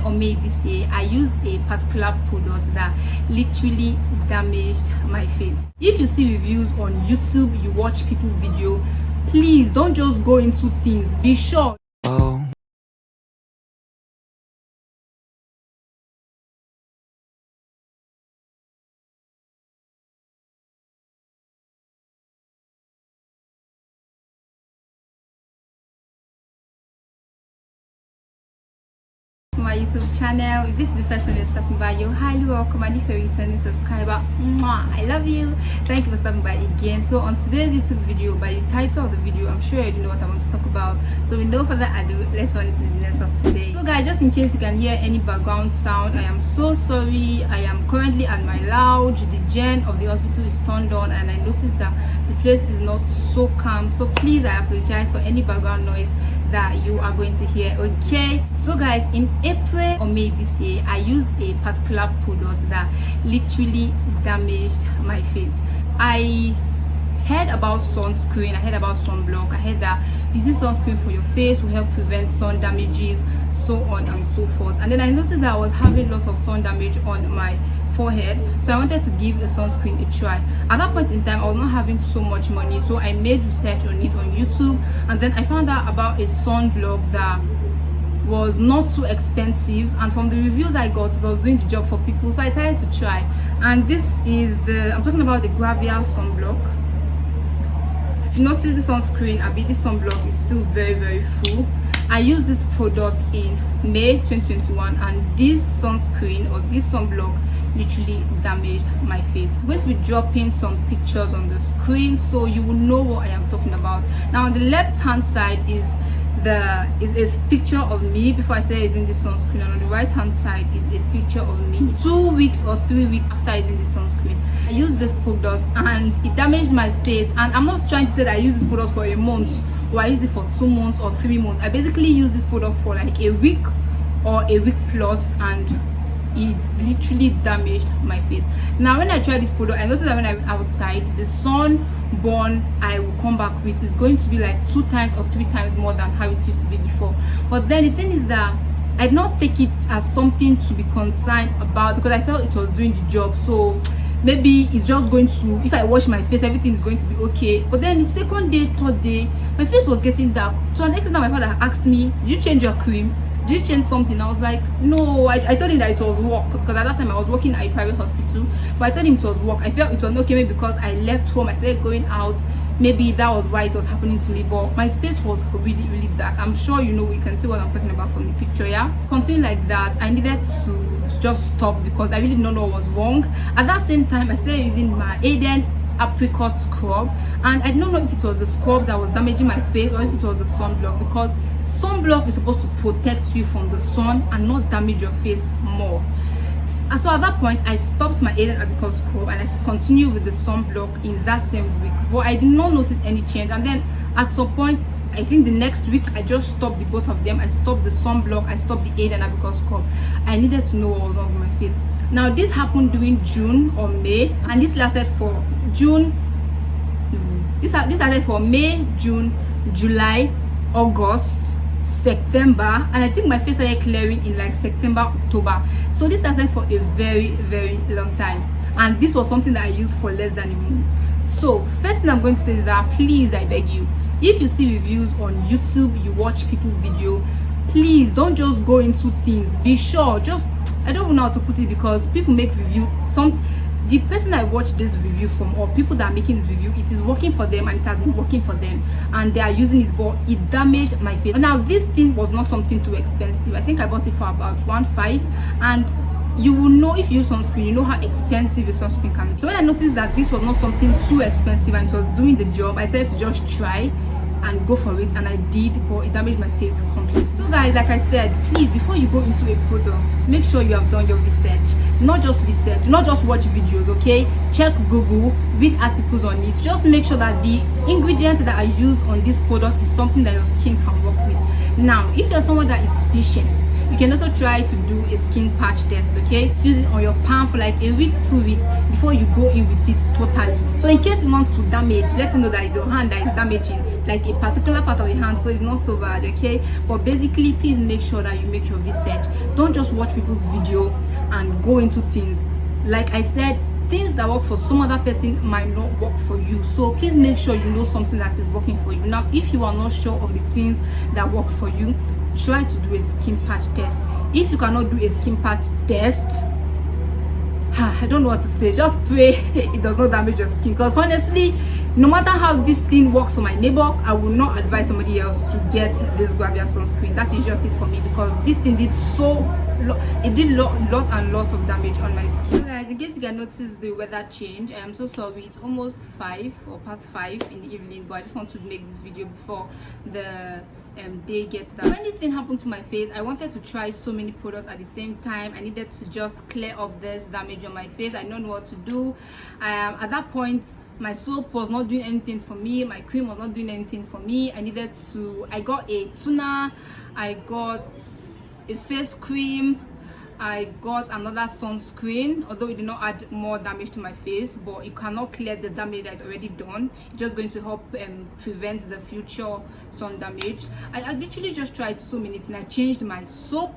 or May this year, I used a particular product that literally damaged my face. If you see reviews on YouTube, you watch people's video, please don't just go into things. Be sure. My YouTube channel. If this is the first time you're stopping by, you're highly welcome, and if you're a returning subscriber, I love you. Thank you for stopping by again. So on today's YouTube video, by the title of the video, I'm sure you know what I want to talk about. So with no further ado, let's run into the business of today. So guys, just in case you can hear any background sound, I am so sorry. I am currently at my lounge. The gen of the hospital is turned on, and I noticed that the place is not so calm, so please, I apologize for any background noise that you are going to hear. Okay, so guys, in April or May this year, I used a particular product that literally damaged my face. I heard about sunscreen, I heard about sunblock, I heard that using sunscreen for your face will help prevent sun damages, so on and so forth. And then I noticed that I was having lots of sun damage on my forehead, so I wanted to give a sunscreen a try. At that point in time, I was not having so much money, so I made research on it on YouTube, and then I found out about a sunblock that was not too expensive, and from the reviews I got, it was doing the job for people, so I decided to try. And this is I'm talking about the Glowbypurity sunblock. If you notice, the sunscreen, this sunblock is still very full. I used this product in May 2021, and this sunscreen or this sunblock literally damaged my face. I'm going to be dropping some pictures on the screen so you will know what I am talking about. Now on the left hand side is a picture of me before I started using the sunscreen, and on the right hand side is a picture of me 2 weeks or 3 weeks after using the sunscreen. I used this product and it damaged my face, and I'm not trying to say that I used this product for a month or I used it for 2 months or 3 months. I basically used this product for like a week or a week plus, and it literally damaged my face. Now when I tried this product, I noticed that when I was outside, the sunburn I will come back with is going to be like 2 times or 3 times more than how it used to be before. But then the thing is that I did not take it as something to be concerned about, because I felt it was doing the job. So maybe it's just going to, if I wash my face, everything is going to be okay. But then the second day, third day, my face was getting dark. So an extent, my father asked me, did you change your cream? Did you change something? I was like, no. I told him that it was work, because at that time I was working at a private hospital, but I told him it was work. I felt it was okay, maybe because I left home, I started going out, maybe that was why it was happening to me. But my face was really dark. I'm sure you know, you can see what I'm talking about from the picture. Yeah, continue like that. I needed to just stop because I really didn't know what was wrong. At that same time, I started using my Aiden apricot scrub, and I don't know if it was the scrub that was damaging my face or if it was the sunblock, because sunblock is supposed to protect you from the sun and not damage your face more. And so at that point, I stopped my Aiden apricot scrub and I continued with the sunblock in that same week, but I did not notice any change. And then at some point, I think the next week, I just stopped the both of them. I stopped the sunblock, I stopped the Aiden apricot scrub. I needed to know what was wrong with my face. Now this happened during June or May, and this lasted for this lasted for May, June, July, August, September, and I think my face started clearing in like September, October. So this lasted for a very long time, and this was something that I used for less than a month. So first thing I'm going to say is that, please, I beg you, if you see reviews on YouTube, you watch people's video, please don't just go into things. Be sure, I don't even know how to put it, because people make reviews. The person I watched this review from, or people that are making this review, it is working for them and it has been working for them, and they are using it, but it damaged my face. Now this thing was not something too expensive. I think I bought it for about 1.5, and you will know, if you use sunscreen, you know how expensive a sunscreen can be. So when I noticed that this was not something too expensive and it was doing the job, I decided to just try and go for it, and I did, but it damaged my face completely. So guys, like I said, please, before you go into a product, make sure you have done your research. Not just research, not just watch videos, okay? Check Google, read articles on it. Just make sure that the ingredients that are used on this product is something that your skin can work with. Now, if you're someone that is patient, you can also try to do a skin patch test. Okay, use it on your palm for like a week, 2 weeks before you go in with it totally. So in case you want to damage, let you know that it's your hand that is damaging, like a particular part of your hand, so it's not so bad. Okay, but basically please make sure that you make your research. Don't just watch people's video and go into things. Like I said, things that work for some other person might not work for you, so please make sure you know something that is working for you. Now if you are not sure of the things that work for you, try to do a skin patch test. If you cannot do a skin patch test, I don't know what to say, just pray it does not damage your skin, because honestly, no matter how this thing works for my neighbor, I will not advise somebody else to get this Glowbypurity sunscreen. That is just it for me, because this thing did lots and lots of damage on my skin. So guys, in case you can notice the weather change, I am so sorry. It's almost 5 or past 5 in the evening, but I just want to make this video before the day gets down. When this thing happened to my face, I wanted to try so many products at the same time. I needed to just clear up this damage on my face. I don't know what to do. At that point, my soap was not doing anything for me, my cream was not doing anything for me. I got a toner, I got a face cream, I got another sunscreen, although it did not add more damage to my face, but it cannot clear the damage that is already done. It's just going to help prevent the future sun damage. I literally just tried so many things. I changed my soap.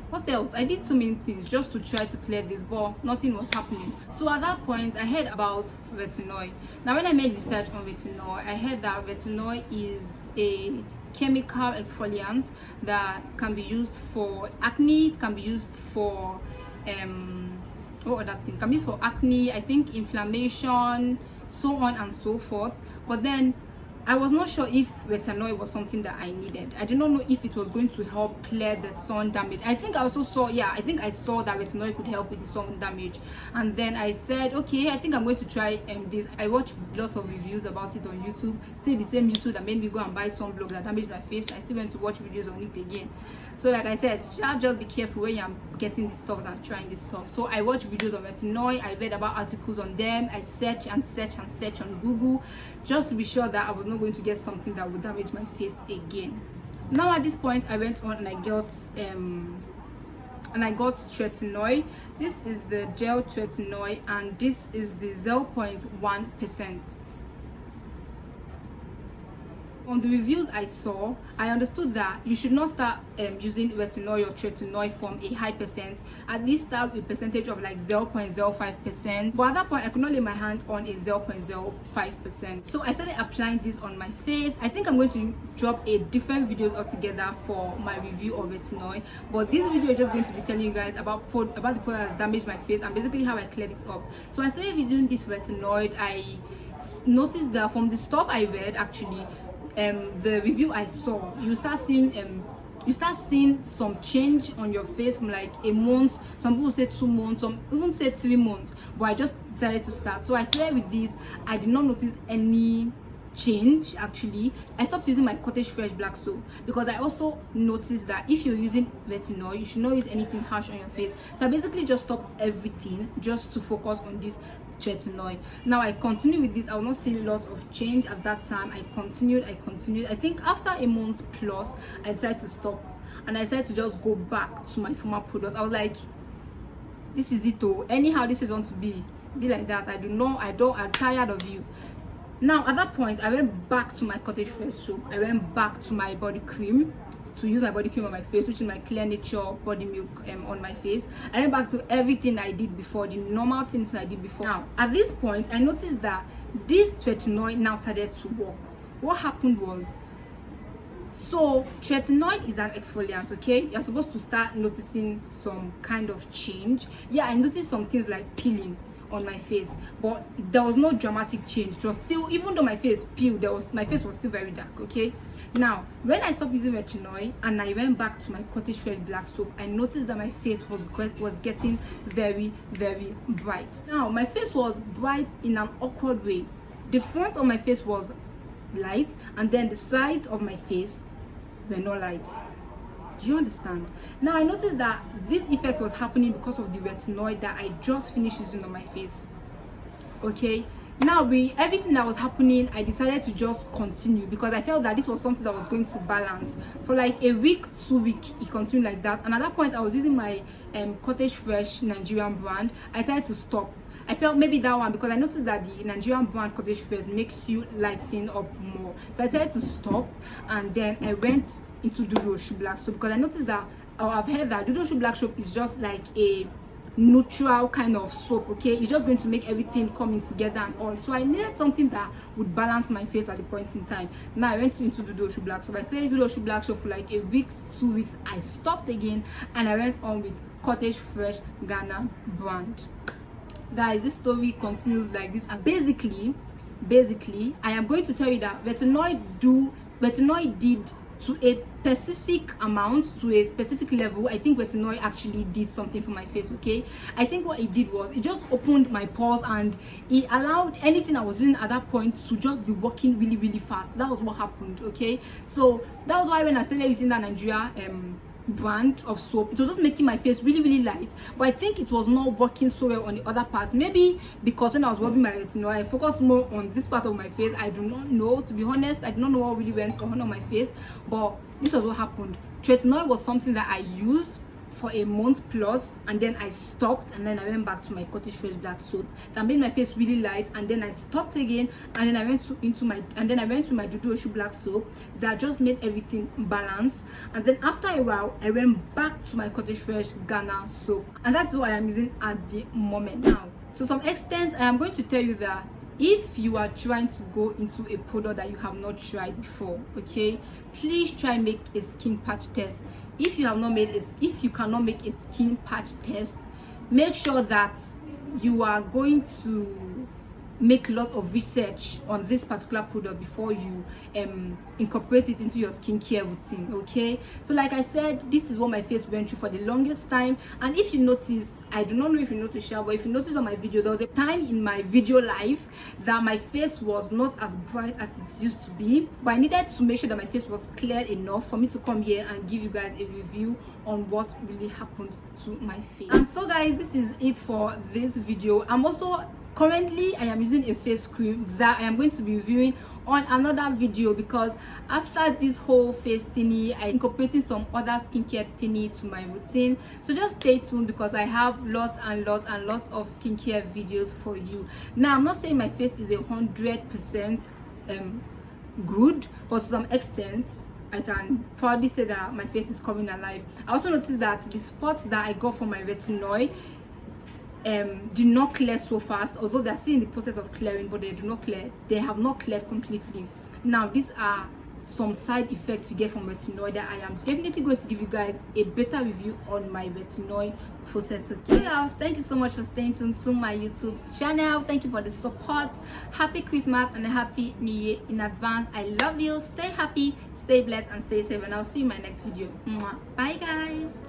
What else? I did so many things just to try to clear this, but nothing was happening. So at that point, I heard about retinol. Now when I made research on retinol, I heard that retinol is a chemical exfoliant that can be used for acne. It can be used for what other thing? Can be used for acne, I think inflammation, so on and so forth. But then I was not sure if retinol was something that I needed. I did not know if it was going to help clear the sun damage. I think I also saw, I think I saw that retinol could help with the sun damage. And then I said, okay, I think I'm going to try this. I watched lots of reviews about it on YouTube. Still the same YouTube that made me go and buy sunblock that damaged my face. I still went to watch videos on it again. So like I said, just be careful when you're getting these stuff and trying this stuff. So I watched videos on retinol, I read about articles on them, I search on Google just to be sure that I was not going to get something that would damage my face again. Now at this point, I went on and I got tretinoid. This is the gel tretinoid and this is the 0.1%. From the reviews I saw, I understood that you should not start using retinol or tretinoid from a high percent. At least start with a percentage of like 0.05%. But at that point, I could not lay my hand on a 0.05%. So I started applying this on my face. I think I'm going to drop a different video altogether for my review of retinol. But this video is just going to be telling you guys about the product that damaged my face and basically how I cleared it up. So I started using this retinol. I noticed that from the stuff I read, actually, the review I saw, you start seeing some change on your face from like a month. Some people say 2 months, some even say 3 months, but I just decided to start. So I started with this. I did not notice any change. Actually, I stopped using my Cottage Fresh black soap because I also noticed that if you're using retinol, you should not use anything harsh on your face. So I basically just stopped everything just to focus on this tretinoid. Now I continue with this. I will not see a lot of change at that time. I continued. I think after a month plus, I decided to stop and I decided to just go back to my former products. I was like, this is it though. Anyhow this is going to be like that. I'm tired of you. Now at that point, I went back to my Cottage Fresh soap. I went back to my body cream to use my body cream on my face, which is my Clear Nature body milk on my face. I went back to everything I did before, the normal things I did before. Now at this point, I noticed that this tretinoid now started to work. What happened was, so tretinoid is an exfoliant, okay? You're supposed to start noticing some kind of change. I noticed some things like peeling on my face, but there was no dramatic change. It was still, even though my face peeled, my face was still very dark, okay? Now when I stopped using retinol and I went back to my Cottage Fresh black soap, I noticed that my face was getting very, very bright. Now my face was bright in an awkward way. The front of my face was light and then the sides of my face were not light. Do you understand? Now I noticed that this effect was happening because of the retinol that I just finished using on my face. Okay, now with everything that was happening, I decided to just continue because I felt that this was something that was going to balance for like a week, 2 weeks. It continued like that, and at that point I was using my Cottage Fresh Nigerian brand. I decided to stop. I felt maybe that one, because I noticed that the Nigerian brand Cottage Fresh makes you lighten up more, so I decided to stop. And then I went into Dudu Oshu Black Soap because I noticed that, I've heard that Dudu Oshu Black Soap is just like a neutral kind of soap. Okay, it's just going to make everything coming together and all, so I needed something that would balance my face at the point in time. Now I went into Dudu Oshu Black Soap. I stayed in Dudu Oshu Black Soap for like a week, 2 weeks. I stopped again and I went on with Cottage Fresh Ghana brand. Guys, this story continues like this, and basically I am going to tell you that retinoid did to a specific amount, to a specific level. I think retinoid actually did something for my face. Okay, I think what it did was it just opened my pores and it allowed anything I was doing at that point to just be working really fast. That was what happened. Okay, so that was why when I started using that Nigeria brand of soap, it was just making my face really light, but I think it was not working so well on the other parts. Maybe because when I was rubbing my retinol, I focused more on this part of my face. I do not know, to be honest. I do not know what really went on my face, but this was what happened. Retinol was something that I used for a month plus, and then I stopped, and then I went back to my Cottage Fresh Black Soap that made my face really light, and then I stopped again, and then I went to my Dudu Oshu Black Soap that just made everything balance. And then after a while I went back to my Cottage Fresh Ghana soap, and that's what I am using at the moment. Now, to some extent, I am going to tell you that if you are trying to go into a product that you have not tried before, okay, please try make a skin patch test. If you cannot make a skin patch test, make sure that you are going to make lots of research on this particular product before you incorporate it into your skincare routine. Okay, so like I said, this is what my face went through for the longest time. And if you noticed, I do not know if you noticed, but if you noticed on my video, there was a time in my video life that my face was not as bright as it used to be, but I needed to make sure that my face was clear enough for me to come here and give you guys a review on what really happened to my face. And so guys, this is it for this video. Currently, I am using a face cream that I am going to be reviewing on another video, because after this whole face thingy, I incorporating some other skincare thingy to my routine. So just stay tuned, because I have lots and lots of skincare videos for you. Now, I'm not saying my face is 100% good, but to some extent I can proudly say that my face is coming alive. I also noticed that the spots that I got from my retinol did not clear so fast, although they're still in the process of clearing, but they have not cleared completely. Now, these are some side effects you get from retinol that I am definitely going to give you guys a better review on my retinol process. Okay guys, thank you so much for staying tuned to my YouTube channel. Thank you for the support. Happy Christmas and a happy new year in advance. I love you. Stay happy, stay blessed, and stay safe, and I'll see you in my next video. Bye guys.